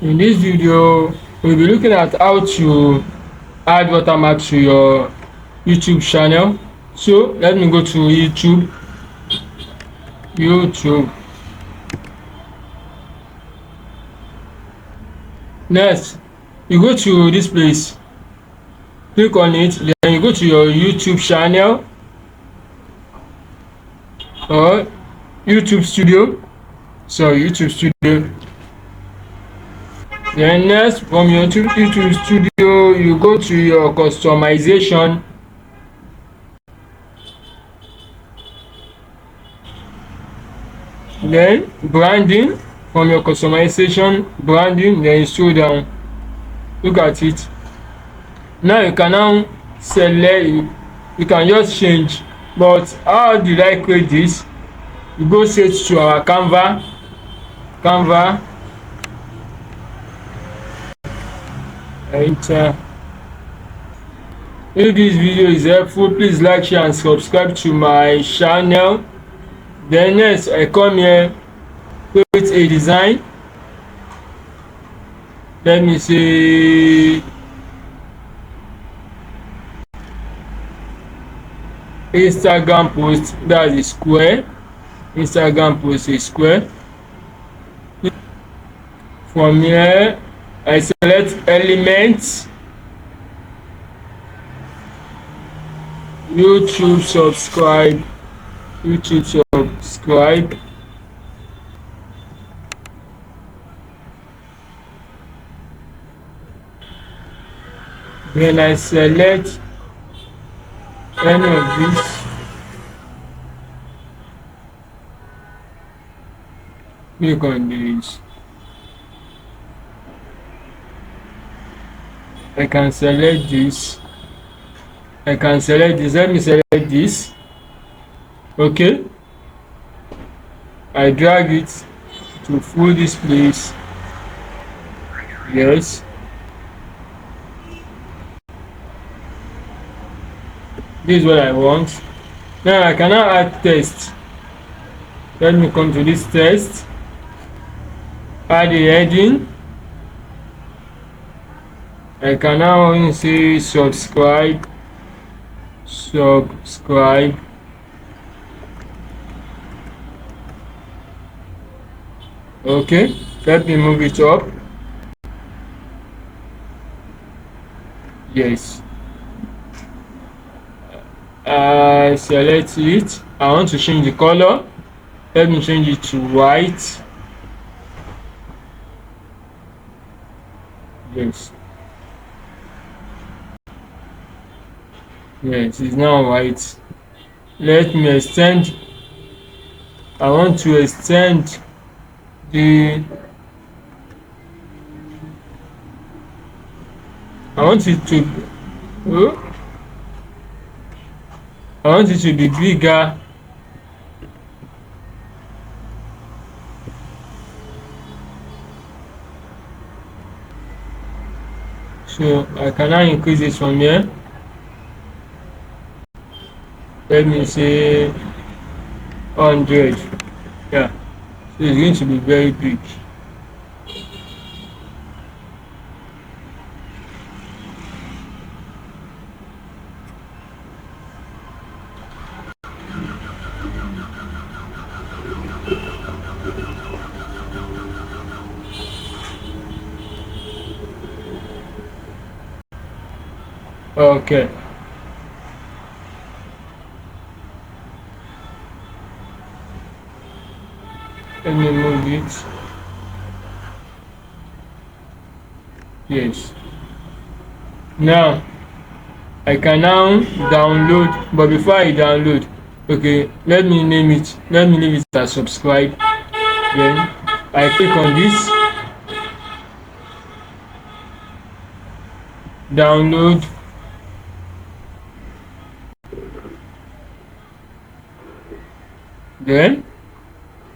In this video, we'll be looking at how to add watermark to your YouTube channel. So let me go to YouTube. Next, you go to this place, click on it, then you go to your YouTube channel or YouTube studio. Then next, from your YouTube studio, you go to your customization. Then branding. From your customization, branding, then you scroll down. Look at it. Now you can now select. You can just change. But how did I create this? You go straight to our Canva. Enter. If this video is helpful, please like, share and subscribe to my channel. Then next, I come here, create a design. Let me say Instagram post, that is square. Instagram post is square. From here, I select elements, YouTube subscribe. Then I select any of these. Click on this. I can select this. Let me select this. Okay. I drag it to full this place. Yes. This is what I want. Now I can now add text. Let me come to this text. Add a heading. I can now say subscribe. Okay, let me move it up. Yes. I select it. I want to change the color. Let me change it to white. Yes, it's now white. Let me extend. I want to extend the. I want it to be bigger. So I can now increase it from here. Let me say 100. Yeah, so it's going to be very big. Okay. Let me move it. Yes. Now I can now download, but before I download, okay, let me name it. Let me leave it as subscribe. Then I click on this, download. Then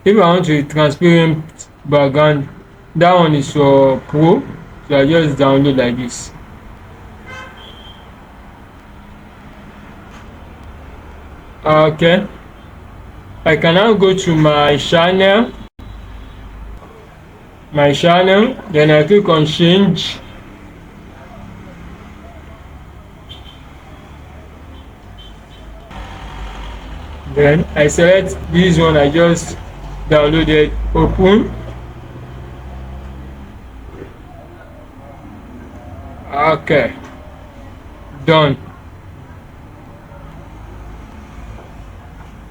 if I want a transparent background, that one is for pro, so I just download like this. Okay, I can now go to my channel. my channel, then I click on change. Then I select this one I just downloaded, open. Okay, done.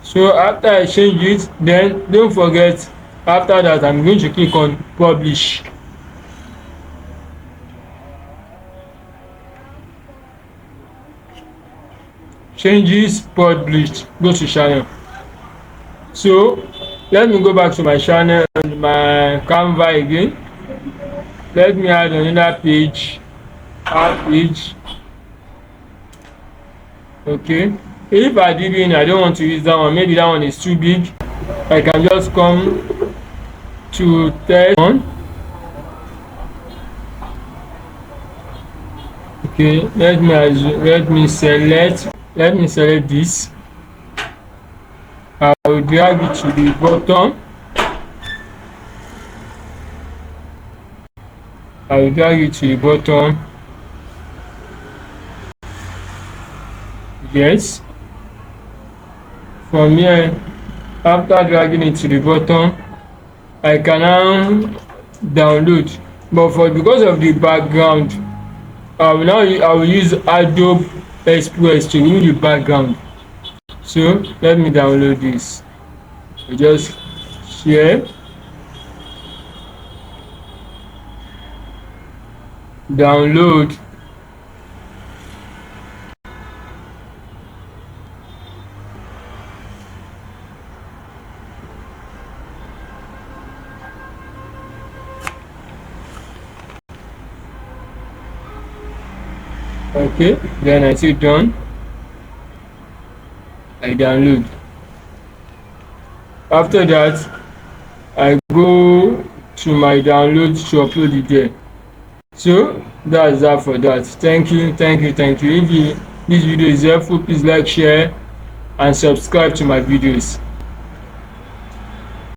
So after I change it, then don't forget, after that I'm going to click on publish. Changes published, go to channel. So let me go back to my channel and my Canva again. Let me add another page, add page. Okay, if I don't want to use that one, maybe that one is too big, I can just come to text one. Okay, let me select this. I will drag it to the bottom. Yes, from here, after dragging it to the bottom, I can now download, but because of the background, I will use Adobe Express to remove the background. So let me download this. I just share, download. Okay, then I say done. I download. After that, I go to my download to upload it there. So that's that for that. Thank you. If this video is helpful, please like, share and subscribe to my videos.